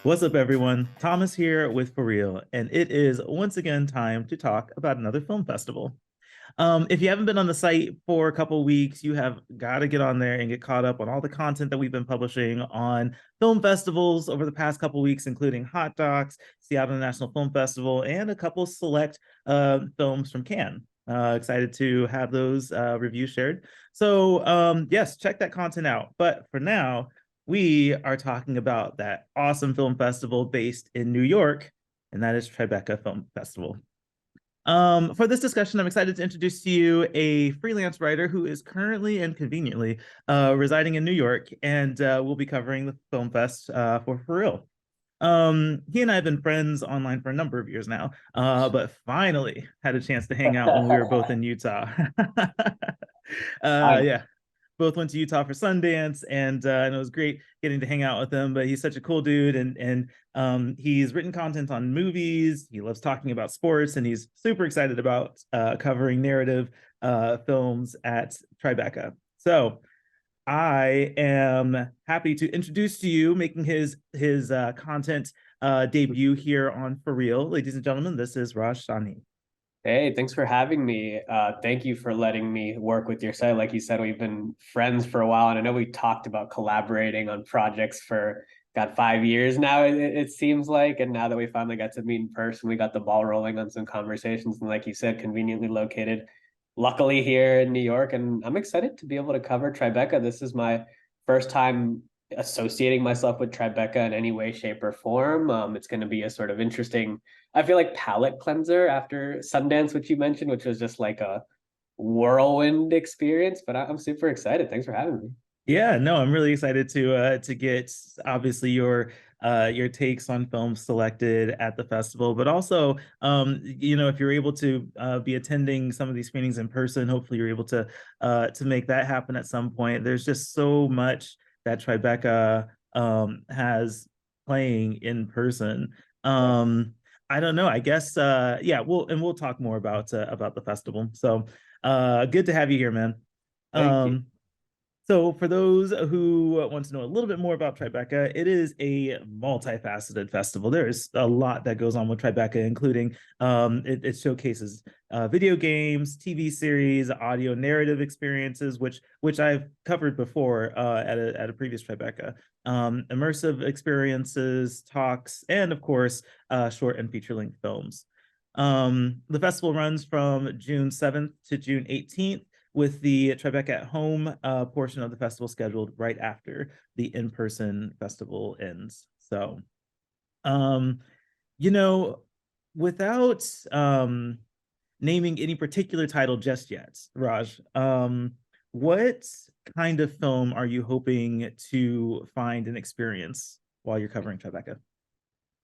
What's up, everyone? Thomas here with For Real, and it is once again time to talk about another film festival. If you haven't been on the site for a couple weeks, you have got to get on there and get caught up on all the content that we've been publishing on film festivals over the past couple weeks, including Hot Docs, Seattle National Film Festival, and a couple select films from Cannes. Excited to have those reviews shared. So yes, check that content out. But for now, we are talking about that awesome film festival based in New York, and that is Tribeca Film Festival. For this discussion, I'm excited to introduce to you a freelance writer who is currently and conveniently residing in New York, and we'll be covering the Film Fest for real. He and I have been friends online for a number of years now, but finally had a chance to hang out when we were both in Utah. I Yeah, both went to Utah for Sundance, and it was great getting to hang out with him. But he's such a cool dude, and he's written content on movies. He loves talking about sports, and he's super excited about covering narrative films at Tribeca. So I am happy to introduce to you, making his content debut here on For Real, ladies and gentlemen. This is Raj Sawhney. Hey, thanks for having me. Thank you for letting me work with your site. Like you said, we've been friends for a while, and I know we talked about collaborating on projects for 5 years now. It seems like, and now that we finally got to meet in person, we got the ball rolling on some conversations. And like you said, conveniently located, luckily here in New York, and I'm excited to be able to cover Tribeca. This is my first time associating myself with Tribeca in any way, shape, or form. It's going to be a sort of interesting, I feel like, palate cleanser after Sundance, which you mentioned, which was just like a whirlwind experience. But I'm super excited. Thanks for having me. Yeah, no, I'm really excited to get obviously your takes on films selected at the festival, but also if you're able to be attending some of these screenings in person, hopefully you're able to make that happen at some point. There's just so much that Tribeca has playing in person. I don't know. I guess yeah, we'll talk more about the festival. So good to have you here, man. Thank you. Um, so, for those who want to know a little bit more about Tribeca, it is a multifaceted festival. There is a lot that goes on with Tribeca, including it showcases video games, TV series, audio narrative experiences, which I've covered before at a previous Tribeca, immersive experiences, talks, and of course, short and feature length films. The festival runs from June 7th to June 18th, with the Tribeca at Home portion of the festival scheduled right after the in-person festival ends. So, um, you know, without naming any particular title just yet, Raj, what kind of film are you hoping to find and experience while you're covering Tribeca?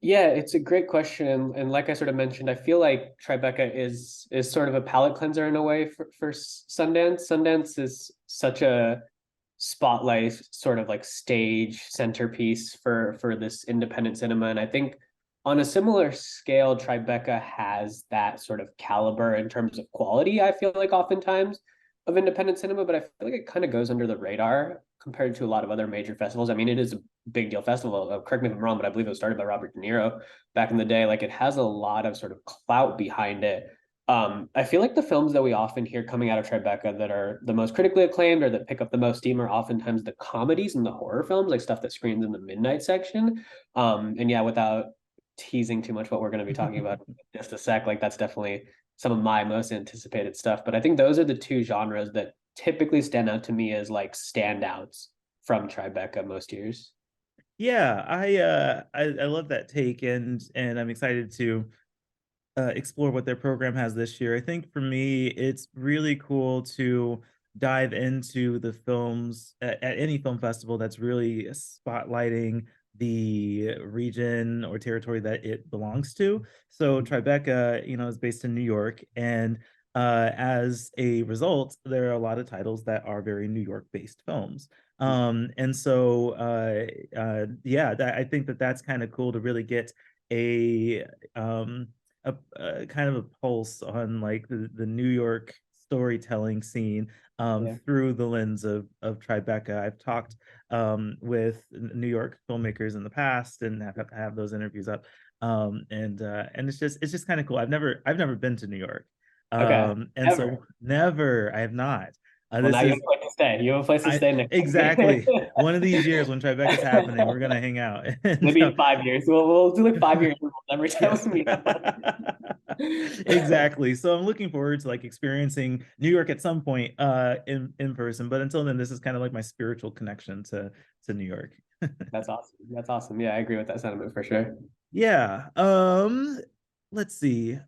Yeah, it's a great question. And like I sort of mentioned, I feel like Tribeca is sort of a palate cleanser in a way for Sundance. Sundance is such a spotlight, sort of like stage centerpiece for this independent cinema. And I think on a similar scale, Tribeca has that sort of caliber in terms of quality, I feel like oftentimes of independent cinema, but I feel like it kind of goes under the radar compared to a lot of other major festivals. I mean, it is a big deal festival. Correct me if I'm wrong, but I believe it was started by Robert De Niro back in the day. Like, it has a lot of sort of clout behind it. I feel like the films that we often hear coming out of Tribeca that are the most critically acclaimed or that pick up the most steam are oftentimes the comedies and the horror films, like stuff that screens in the midnight section. And yeah, without teasing too much what we're going to be talking about in just a sec, like that's definitely some of my most anticipated stuff. But I think those are the two genres that typically stand out to me as like standouts from Tribeca most years. Yeah, I love that take, and I'm excited to explore what their program has this year. I think for me, it's really cool to dive into the films at any film festival that's really spotlighting the region or territory that it belongs to. So Tribeca, is based in New York, and as a result, there are a lot of titles that are very New York-based films. And so, yeah, I think that's kind of cool to really get a kind of a pulse on like the New York storytelling scene Yeah. through the lens of Tribeca. I've talked with New York filmmakers in the past and have those interviews up. And it's just kind of cool. I've never been to New York. Okay. And Ever. so never, I have not. Well, now This you have is a place to stay. You have a place to I stay next exactly time. one of these years when Tribeca's happening, we're gonna hang out. And Maybe in 5 years. We'll do like 5 years every time yes. we meet up. Exactly. So I'm looking forward to like experiencing New York at some point in person. But until then, this is kind of like my spiritual connection to New York. That's awesome. That's awesome. Yeah, I agree with that sentiment for sure. Yeah. Let's see.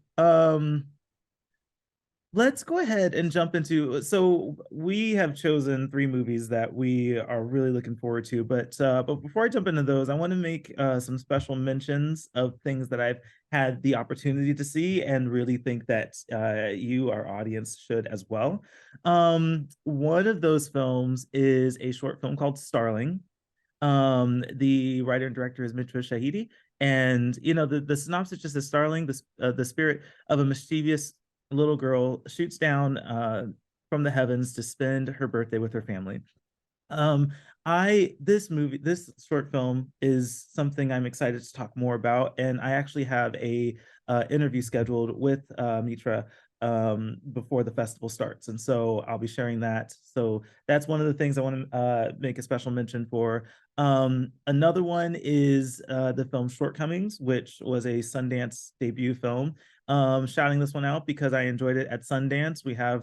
Let's go ahead and jump into. So we have chosen three movies that we are really looking forward to. But before I jump into those, I want to make some special mentions of things that I've had the opportunity to see and really think that you, our audience, should as well. One of those films is a short film called Starling. The writer and director is Mitra Shahidi, and the synopsis just says Starling, the spirit of a mischievous little girl, shoots down from the heavens to spend her birthday with her family. Um, this short film is something I'm excited to talk more about, and I actually have a interview scheduled with Mitra before the festival starts, and so I'll be sharing that. So that's one of the things I want to make a special mention for. Another one is the film Shortcomings, which was a Sundance debut film. Shouting this one out because I enjoyed it at Sundance. We have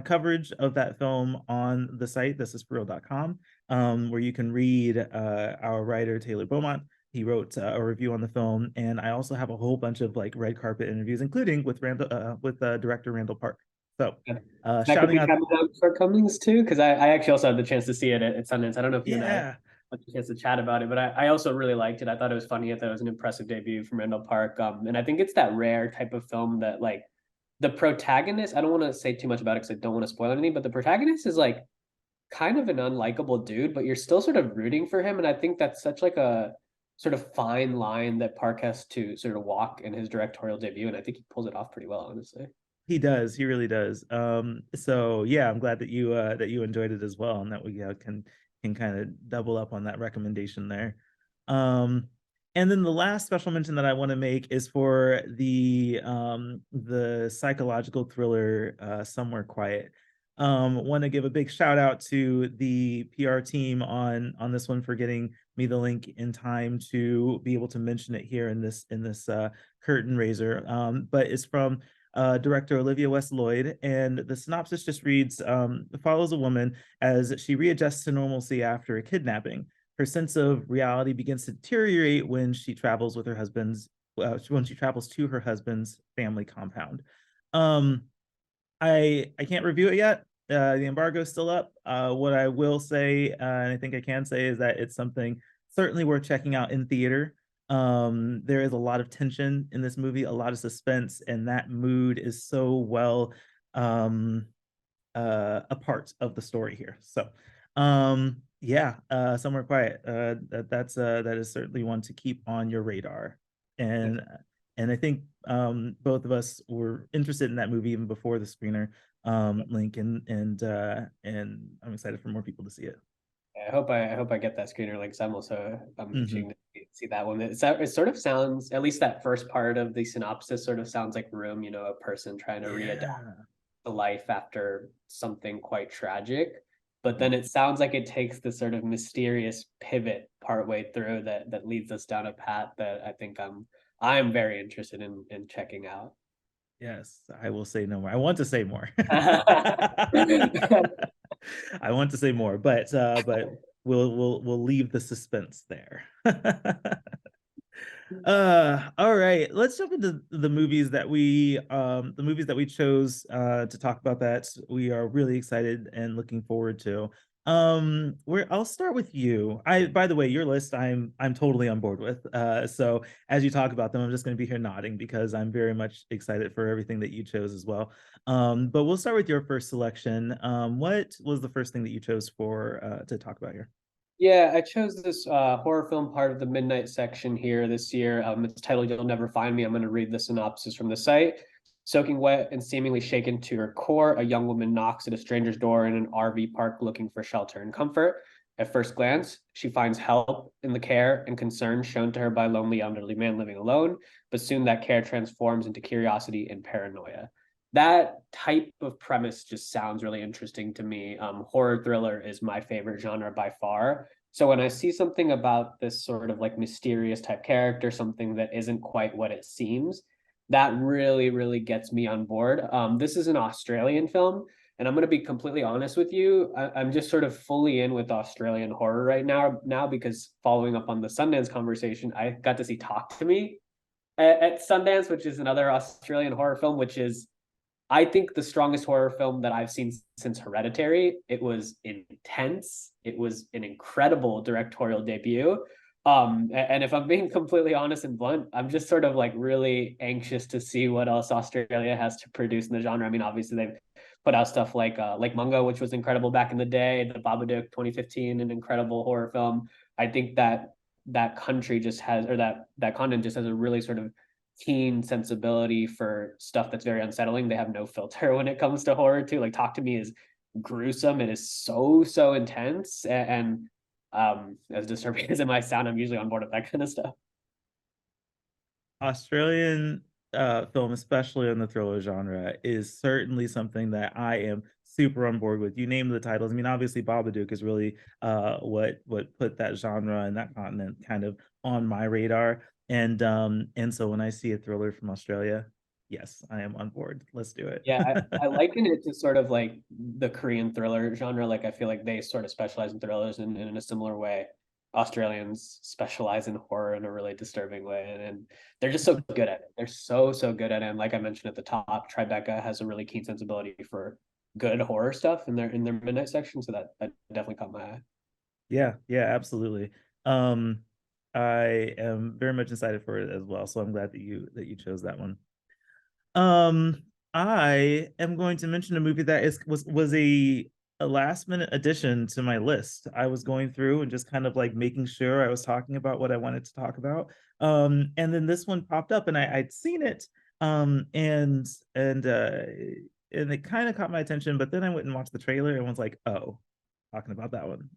coverage of that film on the site, thisisforreal.com, where you can read our writer, Taylor Beaumont. He wrote a review on the film, and I also have a whole bunch of like red carpet interviews, including with director Randall Park. So That could shouting be out, coming out shortcomings too, because I actually also had the chance to see it at Sundance. I don't know if you and I yeah, had the chance to chat about it, but I also really liked it. I thought it was funny. I thought it was an impressive debut from Randall Park. And I think it's that rare type of film that like the protagonist, I don't want to say too much about it because I don't want to spoil anything, but the protagonist is like kind of an unlikable dude, but you're still sort of rooting for him. And I think that's such like a sort of fine line that Park has to sort of walk in his directorial debut. And I think he pulls it off pretty well, honestly. he does. He really does. So yeah, I'm glad that you enjoyed it as well, and that we can kind of double up on that recommendation there. Um, and then the last special mention that I want to make is for the psychological thriller Somewhere Quiet. Want to give a big shout out to the PR team on this one for getting me the link in time to be able to mention it here in this curtain raiser. But it's from director Olivia West Lloyd, and the synopsis just reads: follows a woman as she readjusts to normalcy after a kidnapping. Her sense of reality begins to deteriorate when she travels with her husband's when she travels to her husband's family compound. Um, I can't review it yet. The embargo is still up. What I will say, and I think I can say, is that it's something certainly worth checking out in theater. There is a lot of tension in this movie, a lot of suspense, and that mood is so well um, a part of the story here. So, yeah, Somewhere Quiet. That is certainly one to keep on your radar. And and I think both of us were interested in that movie even before the screener link, and I'm excited for more people to see it. I hope I get that screener link. 'Cause I'm Mhm. itching to see that one. It sort of sounds, at least that first part of the synopsis sort of sounds like Room, a person trying to readapt Yeah. to life after something quite tragic. But Mhm. then it sounds like it takes this sort of mysterious pivot partway through that leads us down a path that I think I'm very interested in checking out. Yes, I will say no more. I want to say more. I want to say more, but we'll leave the suspense there. All right, let's jump into the movies that we chose to talk about that we are really excited and looking forward to. Where I'll start with you. By the way, your list I'm totally on board with. So as you talk about them, I'm just going to be here nodding because I'm very much excited for everything that you chose as well. But we'll start with your first selection. What was the first thing that you chose for to talk about here? Yeah, I chose this horror film part of the midnight section here this year. It's titled "You'll Never Find Me." I'm going to read the synopsis from the site. Soaking wet and seemingly shaken to her core, a young woman knocks at a stranger's door in an RV park looking for shelter and comfort. At first glance, she finds help in the care and concern shown to her by a lonely elderly man living alone, but soon that care transforms into curiosity and paranoia. That type of premise just sounds really interesting to me. Horror thriller is my favorite genre by far. So when I see something about this sort of like mysterious type character, something that isn't quite what it seems, that really, really gets me on board. This is an Australian film, and I'm going to be completely honest with you. I'm just sort of fully in with Australian horror right now because following up on the Sundance conversation, I got to see Talk to Me at Sundance, which is another Australian horror film, which is I think the strongest horror film that I've seen since Hereditary. It was intense. It was an incredible directorial debut. And if I'm being completely honest and blunt, I'm just sort of like really anxious to see what else Australia has to produce in the genre. I mean, obviously they've put out stuff like Mungo, which was incredible back in the day, The Babadook 2015, an incredible horror film. I think that that country just has, or that continent just has a really sort of keen sensibility for stuff that's very unsettling. They have no filter when it comes to horror too. Like Talk to Me is gruesome. It is so intense, and as disturbing as it might sound, I'm usually on board with that kind of stuff. Australian film, especially in the thriller genre, is certainly something that I am super on board with. You name the titles. I mean, obviously, Babadook is really what put that genre and that continent kind of on my radar. And so when I see a thriller from Australia, yes, I am on board. Let's do it. Yeah, I liken it to sort of like the Korean thriller genre. Like I feel like they sort of specialize in thrillers in a similar way. Australians specialize in horror in a really disturbing way, and they're just so good at it. They're so good at it. And like I mentioned at the top, Tribeca has a really keen sensibility for good horror stuff in their midnight section. So that definitely caught my eye. Yeah, yeah, absolutely. Um, I am very much excited for it as well. So I'm glad that you chose that one. Um, I am going to mention a movie that was a last minute addition to my list. I was going through and just kind of like making sure I was talking about what I wanted to talk about. And then this one popped up and I'd seen it. Um, and and uh and it kind of caught my attention, but then I went and watched the trailer and was like, oh, talking about that one.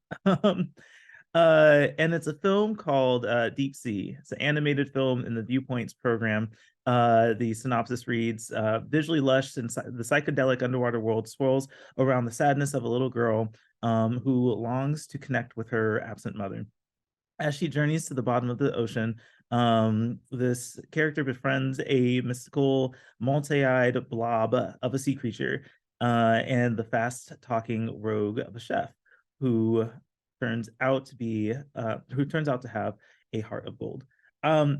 Um, and it's a film called Deep Sea. It's an animated film in the Viewpoints program. The synopsis reads visually lush and the psychedelic underwater world swirls around the sadness of a little girl who longs to connect with her absent mother. As she journeys to the bottom of the ocean, this character befriends a mystical, multi-eyed blob of a sea creature and the fast-talking rogue of a chef who who turns out to have a heart of gold.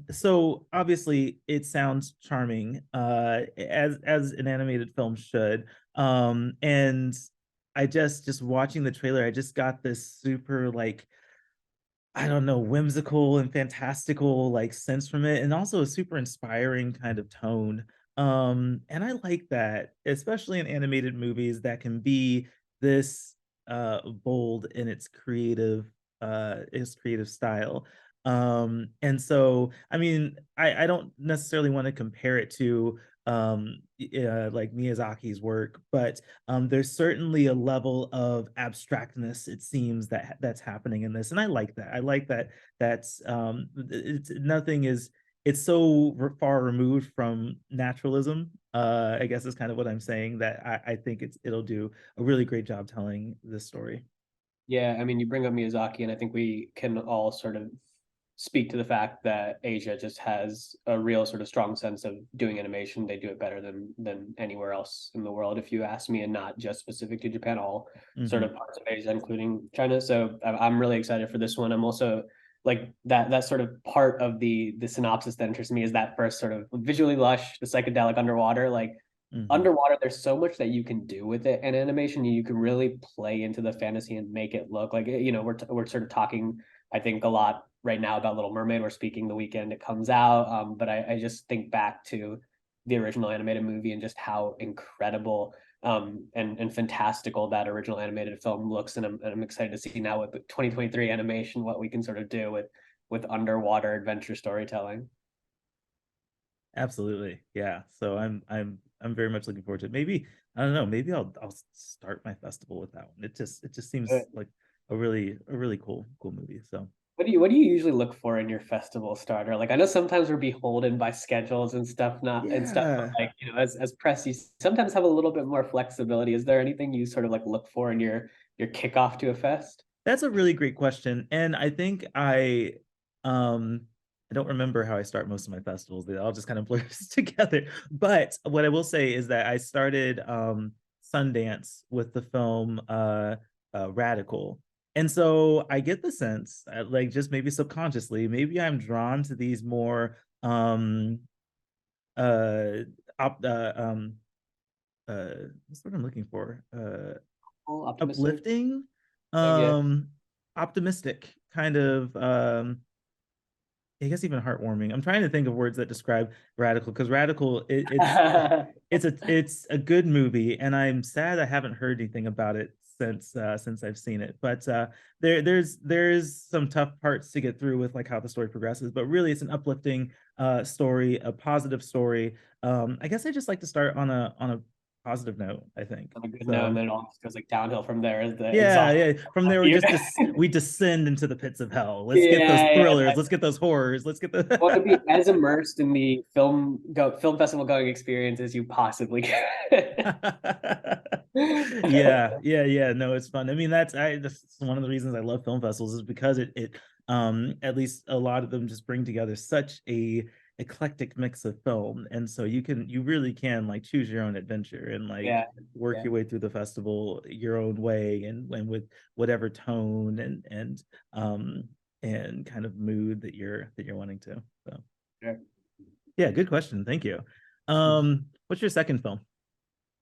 So obviously it sounds charming, as an animated film should. And I just watching the trailer, I just got this super like I don't know, whimsical and fantastical like sense from it, and also a super inspiring kind of tone. And I like that, especially in animated movies that can be this bold in its creative style. And so I mean, I don't necessarily want to compare it to like Miyazaki's work, but there's certainly a level of abstractness it seems that's happening in this, and I like that. I like that that's it's nothing is it's so far removed from naturalism. I guess is kind of what I'm saying that I think it'll do a really great job telling this story. Yeah, I mean, you bring up Miyazaki, and I think we can all sort of speak to the fact that Asia just has a real sort of strong sense of doing animation. They do it better than anywhere else in the world, if you ask me, and not just specific to Japan, all sort Hmm. of parts of Asia, including China. So I'm really excited for this one. I'm also like that sort of part of the synopsis that interests me is that first sort of visually lush, the psychedelic underwater, like Hmm. underwater there's so much that you can do with it in animation. You can really play into the fantasy and make it look like we're sort of talking I think a lot right now about Little Mermaid. We're speaking the weekend it comes out, but I just think back to the original animated movie and just how incredible and fantastical that original animated film looks, and I'm excited to see now with 2023 animation what we can sort of do with underwater adventure storytelling. Absolutely. Yeah. So I'm very much looking forward to it. Maybe I don't know. Maybe I'll start my festival with that one. It just seems like a really cool movie. So What do you usually look for in your festival starter? Like I know sometimes we're beholden by schedules and stuff, not and stuff, but yeah, like as press, you sometimes have a little bit more flexibility. Is there anything you sort of like look for in your kickoff to a fest? that's a really great question. And I think um I don't remember how I start most of my festivals. They all just kind of blurs together. But what I will say is that I started Sundance with the film Radical. And so I get the sense, like just maybe subconsciously, maybe I'm drawn to these more uh op what's what I'm looking for? Oh, optimistic. Uplifting, Yeah. um, optimistic, kind of I guess even heartwarming. I'm trying to think of words that describe Radical, because Radical it's a good movie, and I'm sad I haven't heard anything about it since I've seen it. But there's some tough parts to get through with like how the story progresses, but really it's an uplifting story, a positive story. I guess I just like to start on a positive note, I think. On a good note, and So then it all just goes like downhill from there as the yeah, exhaust. yeah. From there, Yeah, we descend into the pits of hell. Let's get those yeah. thrillers. Let's get those horrors. Let's get I want to the. be as immersed in the film festival going experience as you possibly can. Yeah. No, it's fun. I mean, that's one of the reasons I love film festivals is because it at least a lot of them just bring together such a eclectic mix of film, and so you really can like choose your own adventure and like Yeah, work yeah, your way through the festival your own way and with whatever tone um and kind of mood that you're wanting to. So sure. yeah, good question. Thank you. What's your second film?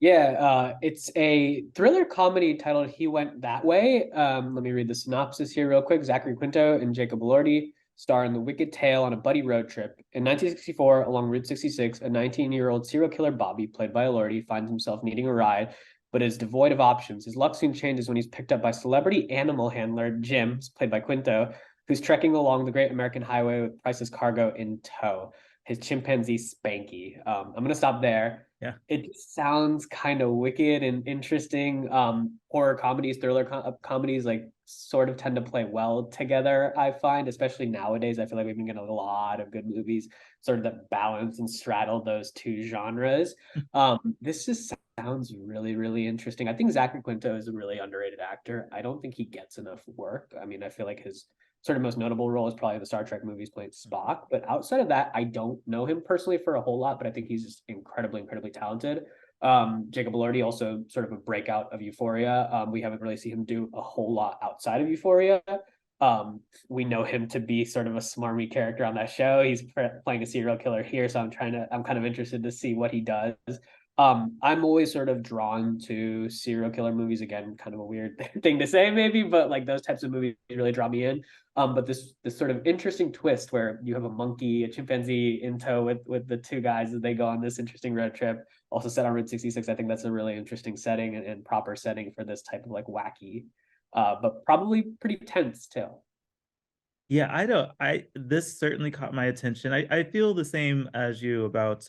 Yeah, it's a thriller comedy titled "He Went That Way." Let me read the synopsis here real quick. Zachary Quinto and Jacob Elordi star in the wicked tale on a buddy road trip. In 1964, along Route 66, a 19-year-old serial killer Bobby, played by Elordi, finds himself needing a ride, but is devoid of options. His luck soon changes when he's picked up by celebrity animal handler Jim, played by Quinto, who's trekking along the Great American Highway with priceless cargo in tow. His chimpanzee Spanky. I'm gonna stop there. Yeah. It sounds kind of wicked and interesting. Horror comedies, thriller comedies, like sort of tend to play well together. I find, especially nowadays, I feel like we've been getting a lot of good movies, sort of that balance and straddle those two genres. This just sounds really, really interesting. I think Zachary Quinto is a really underrated actor. I don't think he gets enough work. I mean, I feel like his sort of most notable role is probably the Star Trek movies playing Spock. But outside of that, I don't know him personally for a whole lot, but I think he's just incredibly, incredibly talented. Jacob Elordi also sort of a breakout of Euphoria. We haven't really seen him do a whole lot outside of Euphoria. We know him to be sort of a smarmy character on that show. He's playing a serial killer here, so I'm kind of interested to see what he does. I'm always sort of drawn to serial killer movies. Again, kind of a weird thing to say, maybe, but like those types of movies really draw me in. But this sort of interesting twist where you have a monkey, a chimpanzee in tow with the two guys as they go on this interesting road trip, also set on Route 66. I think that's a really interesting setting and proper setting for this type of like wacky, but probably pretty tense too. Yeah, I don't I this certainly caught my attention. I feel the same as you about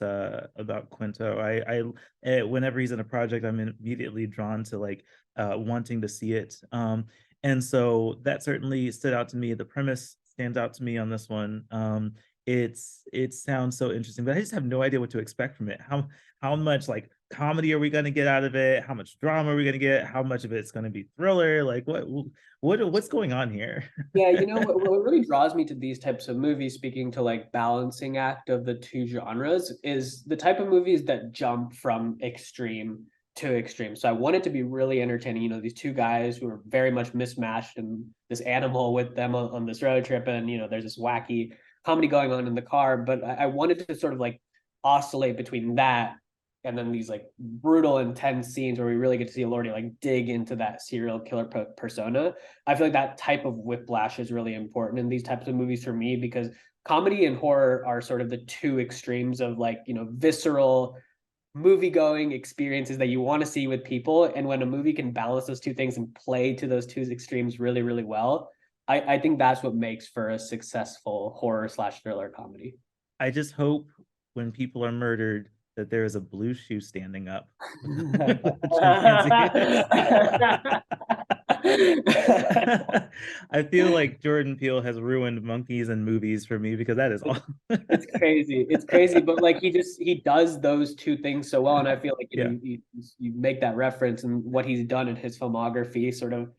Quinto. Whenever he's in a project, I'm immediately drawn to like wanting to see it. And so that certainly stood out to me. The premise stands out to me on this one. It sounds so interesting, but I just have no idea what to expect from it. How much like comedy are we going to get out of it? How much drama are we going to get? How much of it's going to be thriller? Like what's going on here? Yeah, what really draws me to these types of movies, speaking to like balancing act of the two genres, is the type of movies that jump from extreme to extreme. So I want it to be really entertaining. These two guys who are very much mismatched and this animal with them on this road trip, and there's this wacky comedy going on in the car. But I wanted to sort of like oscillate between that and then these like brutal, intense scenes where we really get to see Lordy like dig into that serial killer persona. I feel like that type of whiplash is really important in these types of movies for me because comedy and horror are sort of the two extremes of like, visceral movie going experiences that you want to see with people. And when a movie can balance those two things and play to those two extremes really, really well, I think that's what makes for a successful horror/thriller comedy. I just hope when people are murdered, that there is a blue shoe standing up with a chimpanzee. I feel like Jordan Peele has ruined monkeys and movies for me because that is all. It's crazy. It's crazy, but like he does those two things so well, and I feel like Yeah. you make that reference and what he's done in his filmography, sort of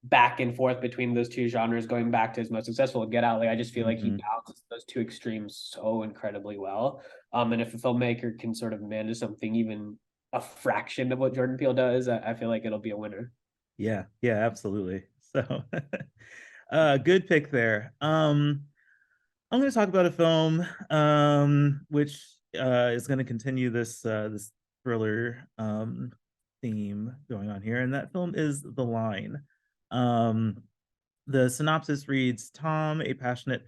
back and forth between those two genres, going back to his most successful Get Out. Like I just feel like he Mm-hmm. balances those two extremes so incredibly well. And if a filmmaker can sort of manage something even a fraction of what Jordan Peele does, I feel like it'll be a winner. Yeah, yeah, absolutely. So good pick there. I'm going to talk about a film which is going to continue this thriller theme going on here, and that film is The Line. Um, the synopsis reads: Tom, a passionate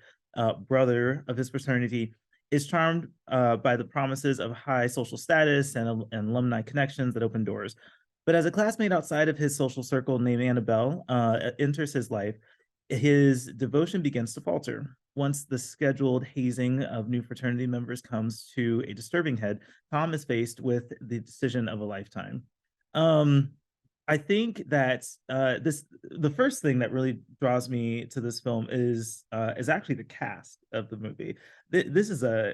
brother of his fraternity, is charmed by the promises of high social status and alumni connections that open doors. But as a classmate outside of his social circle named Annabelle enters his life, his devotion begins to falter. Once the scheduled hazing of new fraternity members comes to a disturbing head, Tom is faced with the decision of a lifetime. Um, I think that the first thing that really draws me to this film is actually the cast of the movie. This is a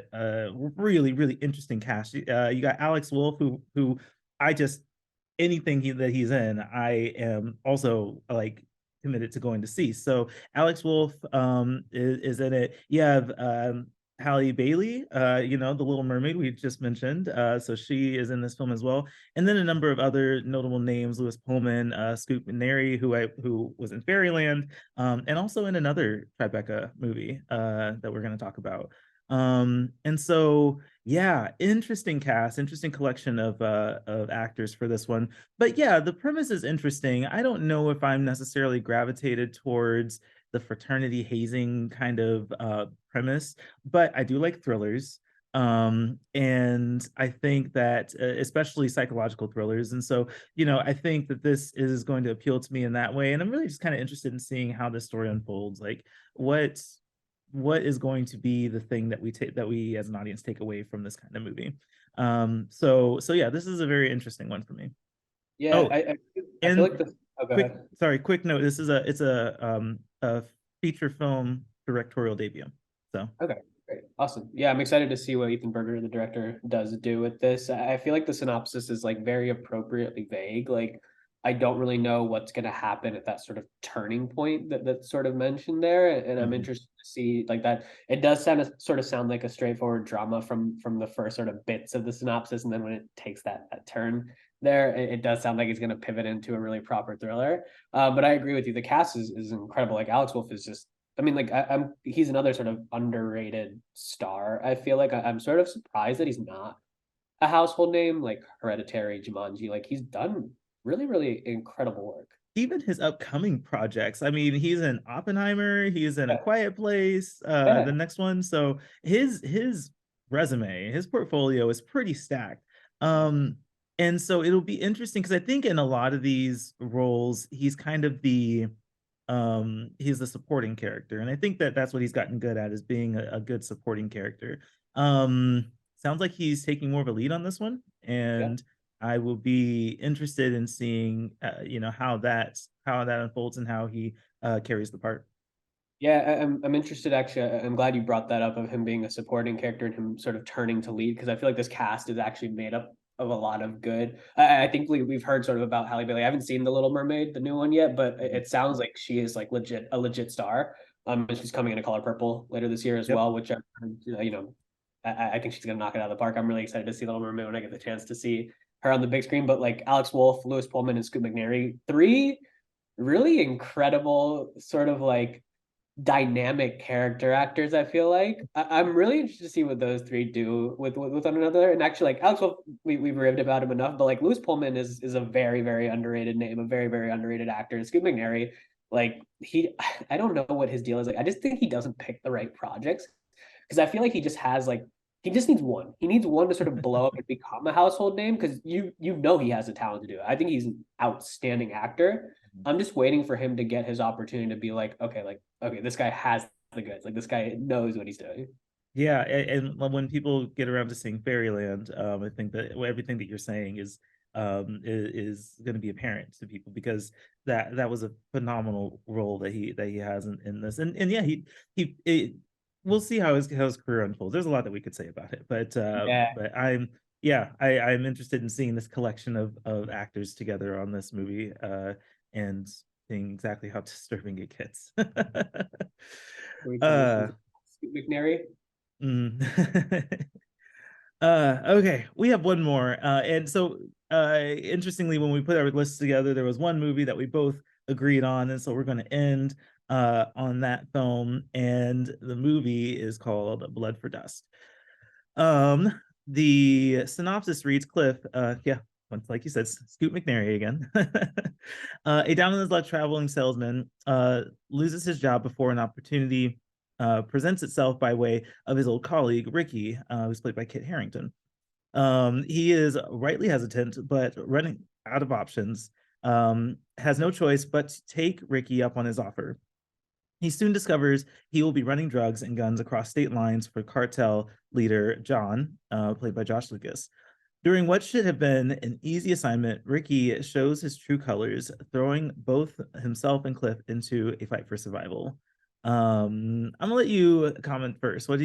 really interesting cast. You got Alex Wolff, who I just anything that he's in, I am also like committed to going to see. So Alex Wolff is in it. You have Halle Bailey, the Little Mermaid we just mentioned. So she is in this film as well, and then a number of other notable names: Lewis Pullman, Scoot McNairy, who was in Fairyland, and also in another Tribeca movie that we're going to talk about. And so yeah, interesting cast, interesting collection of actors for this one. But yeah, the premise is interesting. I don't know if I'm necessarily gravitated towards the fraternity hazing kind of premise, but I do like thrillers. And I think that especially psychological thrillers. And so, I think that this is going to appeal to me in that way. And I'm really just kind of interested in seeing how this story unfolds. Like what what is going to be the thing that we as an audience take away from this kind of movie. So yeah, this is a very interesting one for me. Yeah, Oh, I feel like and this. Oh, go quick, ahead. sorry, quick note. This is a feature film directorial debut. So Okay, great. Awesome. Yeah, I'm excited to see what Ethan Berger, the director, does do with this. I feel like the synopsis is like very appropriately vague. Like I don't really know what's going to happen at that sort of turning point that's sort of mentioned there, and I'm mhm. interested to see like that. It does sound like a straightforward drama from the first sort of bits of the synopsis, and then when it takes that turn there, it does sound like it's going to pivot into a really proper thriller. But I agree with you. The cast is incredible. Like Alex Wolff is just I mean, like I'm he's another sort of underrated star. I feel like I'm sort of surprised that he's not a household name like Hereditary, Jumanji. Like he's done really incredible work. Even his upcoming projects. I mean, he's in Oppenheimer, he's in A Yeah, Quiet Place, the yeah, next one. So his resume, his portfolio is pretty stacked. Um, and so it'll be interesting because I think in a lot of these roles, he's the supporting character, and I think that that's what he's gotten good at is being a good supporting character. Sounds like he's taking more of a lead on this one, yeah. and I will be interested in seeing, how that unfolds and how he carries the part. Yeah, I'm interested actually. I'm glad you brought that up of him being a supporting character and him sort of turning to lead because I feel like this cast is actually made up of a lot of good. I think we've heard sort of about Halle Bailey. I haven't seen The Little Mermaid, the new one yet, but Mhm. it sounds like she is like a legit star. And she's coming into Color Purple later this year as Yep. well, which I think she's gonna knock it out of the park. I'm really excited to see Little Mermaid when I get the chance to see her on the big screen. But like Alex Wolff, Lewis Pullman, and Scoot McNairy, three really incredible sort of like dynamic character actors. I feel like I'm really interested to see what those three do with one another. And actually, like Alex Wolff, we've raved about him enough, but like Lewis Pullman is a very underrated name, a very underrated actor. And Scoot McNairy, like I don't know what his deal is. Like I just think he doesn't pick the right projects because I feel like he just has like he just needs one. He needs one to sort of blow up and become a household name because you know he has the talent to do it. I think he's an outstanding actor. I'm just waiting for him to get his opportunity to be like, okay, this guy has the goods. Like this guy knows what he's doing. Yeah, and when people get around to seeing Fairyland, I think that everything that you're saying is going to be apparent to people because that was a phenomenal role that he has in this, and yeah, we'll see how his career unfolds. There's a lot that we could say about it, Yeah, but I'm interested in seeing this collection of actors together on this movie, and seeing exactly how disturbing it gets. can we transition uh to Scoot McNairy? Mm. Okay, we have one more. And so interestingly, when we put our lists together, there was one movie that we both agreed on, and so we're going to end on that film. And the movie is called Blood for Dust. The synopsis reads Cliff, yeah, once like you said, Scoot McNairy again. A down on his luck traveling salesman loses his job before an opportunity presents itself by way of his old colleague Ricky, who's played by Kit Harington. He is rightly hesitant, but running out of options, has no choice but to take Ricky up on his offer. He soon discovers he will be running drugs and guns across state lines for cartel leader John, played by Josh Lucas. During what should have been an easy assignment, Ricky shows his true colors, throwing both himself and Cliff into a fight for survival. I'm gonna let you comment first. What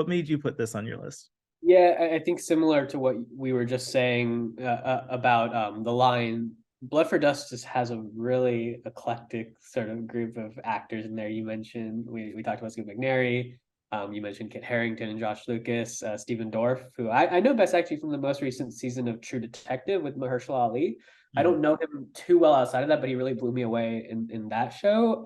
made you put this on your list? Yeah, I think similar to what we were just saying about the line, Blood for Dust just has a really eclectic sort of group of actors in there. You mentioned we talked about Scoot McNairy. You mentioned Kit Harington and Josh Lucas, Stephen Dorff, who I know best actually from the most recent season of True Detective with Mahershala Ali. I Mm. don't know him too well outside of that, but he really blew me away in that show.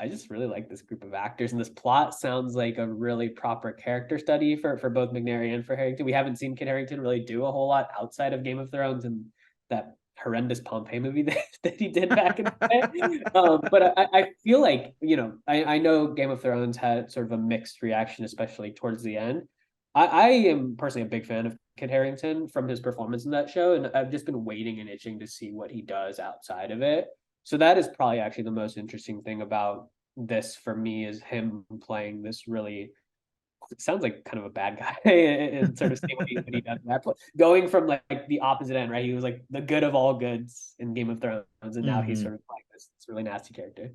I just really like this group of actors, and this plot sounds like a really proper character study for both McNairy and for Harrington. We haven't seen Kit Harington really do a whole lot outside of Game of Thrones and that horrendous Pompeii movie that he did back in the day. But I feel like, I know Game of Thrones had sort of a mixed reaction, especially towards the end. I am personally a big fan of Kit Harington from his performance in that show, and I've just been waiting and itching to see what he does outside of it. So that is probably actually the most interesting thing about this for me is him playing this really, it sounds like kind of a bad guy and sort of seeing what he does in that going from like the opposite end, right? He was like the good of all goods in Game of Thrones, and now he's Mhm. sort of like this really nasty character.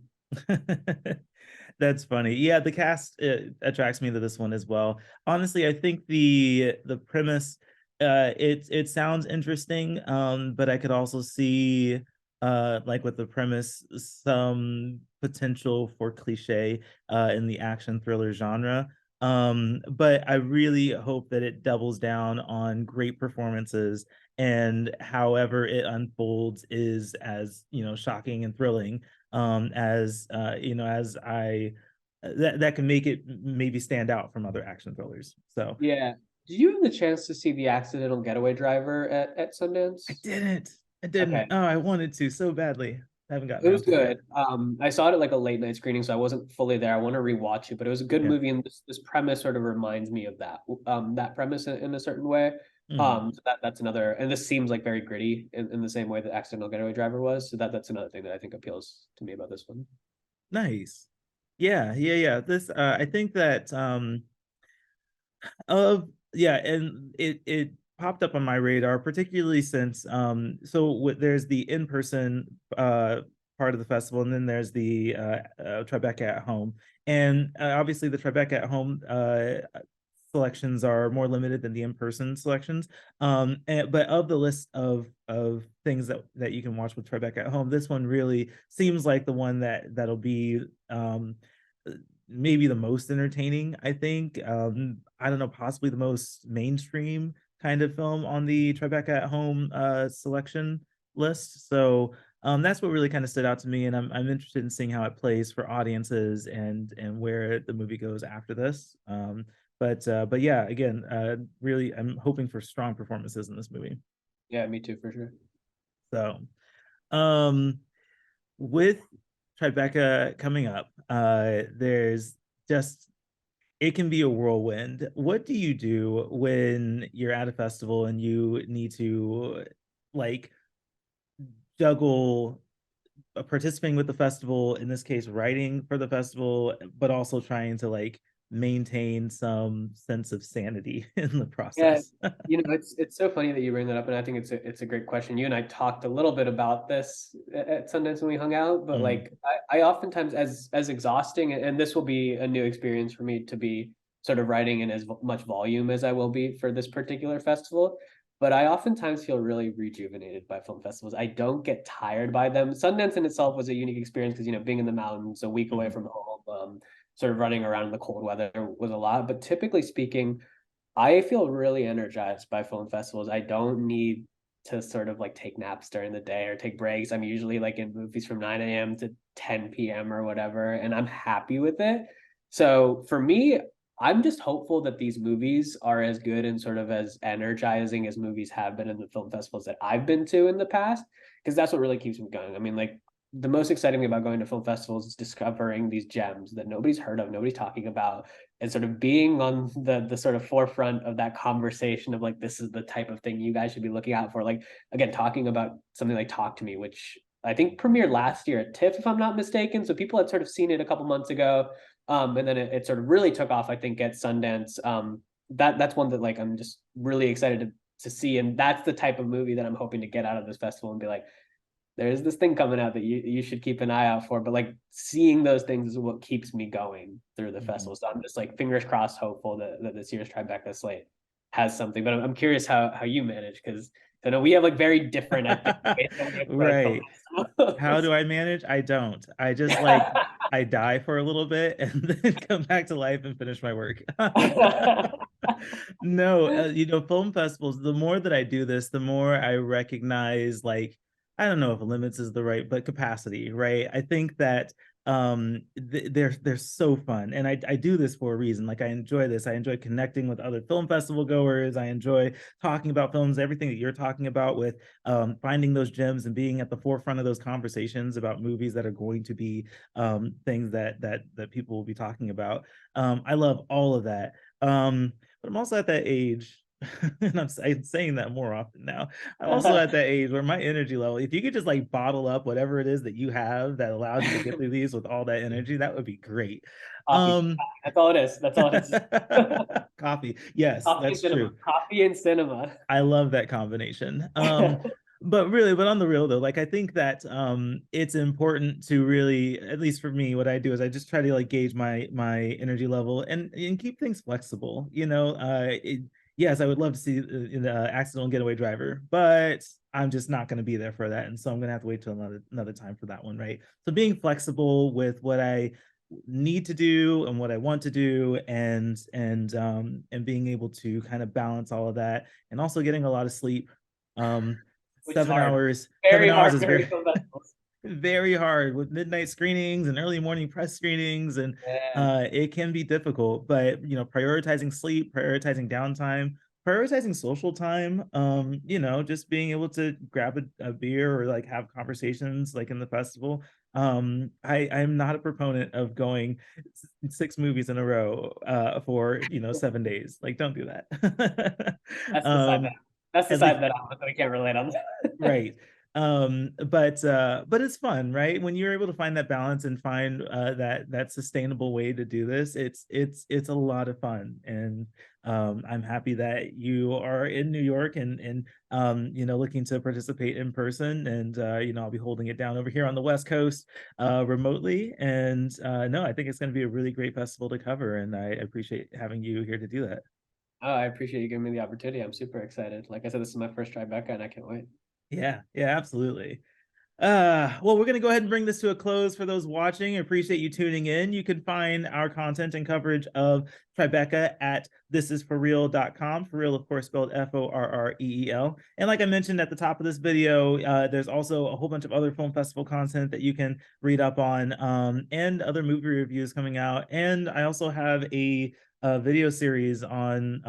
That's funny. Yeah, the cast attracts me to this one as well. Honestly, I think the premise it sounds interesting, but I could also see like with the premise some potential for cliche in the action thriller genre. But I really hope that it doubles down on great performances, and however it unfolds is as, shocking and thrilling as as I that can make it maybe stand out from other action thrillers. So Yeah. Did you have the chance to see The Accidental Getaway Driver at I Sundance? didn't. I didn't. Okay. Oh, I wanted to so badly. I haven't gotten It was around to it yet. good. I saw it at like a late night screening, so I wasn't fully there. I want to rewatch it, but it was a good Yeah. movie, and this premise sort of reminds me of that premise in a certain way. Mm, So that's another, and this seems like very gritty in the same way that Accidental Getaway Driver was. So that's another thing that I think appeals to me about this one. nice. Yeah, yeah, yeah. This I think that yeah, and it popped up on my radar, particularly since there's the in-person part of the festival, and then there's the Tribeca at home. And obviously the Tribeca at home selections are more limited than the in-person selections. But of the list of things that you can watch with Tribeca at home, this one really seems like the one that'll be maybe the most entertaining, I think. I don't know, possibly the most mainstream kind of film on the Tribeca at home selection list. So that's what really kind of stood out to me, and I'm interested in seeing how it plays for audiences and where the movie goes after this. But yeah, again, really, I'm hoping for strong performances in this movie. Yeah, me too, for sure. So, um, with Tribeca coming up, there's just it can be a whirlwind. What do you do when you're at a festival and you need to like juggle participating with the festival, in this case, writing for the festival, but also trying to like maintain some sense of sanity in the Yeah, process. it's so funny that you bring that up, and I think it's a great question. You and I talked a little bit about this at Sundance when we hung out, but Mm, like I oftentimes as exhausting, and this will be a new experience for me to be sort of writing in as much volume as I will be for this particular festival. But I oftentimes feel really rejuvenated by film festivals. I don't get tired by them. Sundance in itself was a unique experience because being in the mountains, a week away mhm, from home, sort of running around in the cold weather was a lot. But typically speaking, I feel really energized by film festivals. I don't need to sort of like take naps during the day or take breaks. I'm usually like in movies from 9 a.m. to 10 p.m. or whatever, and I'm happy with it. So for me, I'm just hopeful that these movies are as good and sort of as energizing as movies have been in the film festivals that I've been to in the past, because that's what really keeps me going. I mean, like the most exciting thing about going to film festivals is discovering these gems that nobody's heard of, nobody's talking about, and sort of being on the sort of forefront of that conversation of like, this is the type of thing you guys should be looking out for. Like again, talking about something like Talk to Me, which I think premiered last year at TIFF, if I'm not mistaken. So people had sort of seen it a couple months ago. And then it sort of really took off, I think, at Sundance. That's one that like I'm just really excited to see. And that's the type of movie that I'm hoping to get out of this festival and be like, there's this thing coming out that you should keep an eye out for. But like seeing those things is what keeps me going through the mhm. festival. So I'm just like fingers crossed, hopeful that this year's Tribeca slate has something. But I'm curious how you manage, because I know we have like very different, I think, ways that we approach film Right. How festivals. do I manage? I don't. I just like I die for a little bit and then come back to life and finish my work. No, film festivals, the more that I do this, the more I recognize, like, I don't know if limits is the right, but capacity, right? I think that they're so fun, and I do this for a reason. Like, I enjoy this. I enjoy connecting with other film festival goers. I enjoy talking about films, everything that you're talking about with finding those gems and being at the forefront of those conversations about movies that are going to be things that people will be talking about. I love all of that. But I'm also at that age, and I'm saying that more often now. I'm also at that age where my energy level, if you could just like bottle up whatever it is that you have that allows you to get through these with all that energy, that would be great. Coffee. Um, That's all it is. That's all it is. coffee. Yes, Coffee and that's cinema. true. Coffee and cinema. I love that combination. But on the real though, like I think that it's important to really, at least for me, what I do is I just try to like gauge my energy level and keep things flexible. Yes, I would love to see the accidental getaway driver, but I'm just not going to be there for that, and so I'm going to have to wait till another time for that one, right? So being flexible with what I need to do and what I want to do, and being able to kind of balance all of that, and also getting a lot of sleep. Um, Which is seven hard. hours, Very 7 hours hard is during very film festivals. very hard with midnight screenings and early morning press screenings, and Yeah. it can be difficult. But prioritizing sleep, prioritizing downtime, prioritizing social time, just being able to grab a beer or like have conversations like in the festival. I'm not a proponent of going six movies in a row for 7 days. Like, don't do that. That's the side that um that's the at least side that I can't relate on. right. But it's fun, right? When you're able to find that balance and find that sustainable way to do this, it's a lot of fun. And I'm happy that you are in New York and looking to participate in person. And I'll be holding it down over here on the West Coast remotely. And no, I think it's going to be a really great festival to cover, and I appreciate having you here to do that. Oh, I appreciate you giving me the opportunity. I'm super excited. Like I said, this is my first Tribeca and I can't wait. Yeah, yeah, absolutely. Well, we're going to go ahead and bring this to a close for those watching. I appreciate you tuning in. You can find our content and coverage of Tribeca at thisisforreal.com. For real, of course, spelled Forreel. And like I mentioned at the top of this video, there's also a whole bunch of other film festival content that you can read up on, and other movie reviews coming out. And I also have a video series on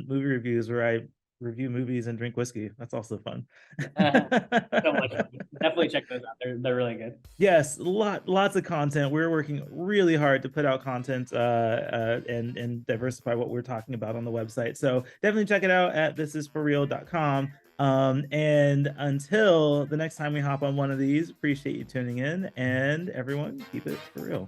movie reviews where I review movies and drink whiskey. That's also fun. So much fun. Definitely check those out. They're really good. Yes, lots of content. We're working really hard to put out content and diversify what we're talking about on the website. So definitely check it out at thisisforreal.com. And until the next time we hop on one of these, appreciate you tuning in, and everyone, keep it for real.